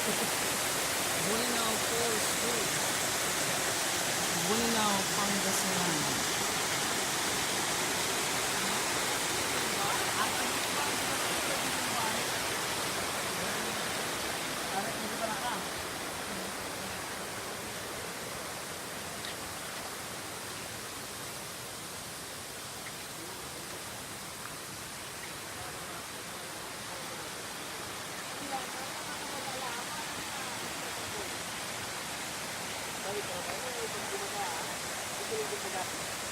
Bolinao Falls School. Bolinao, Pangasinan. Balik ako. Ay, pag bumaba, ito yung bumaba.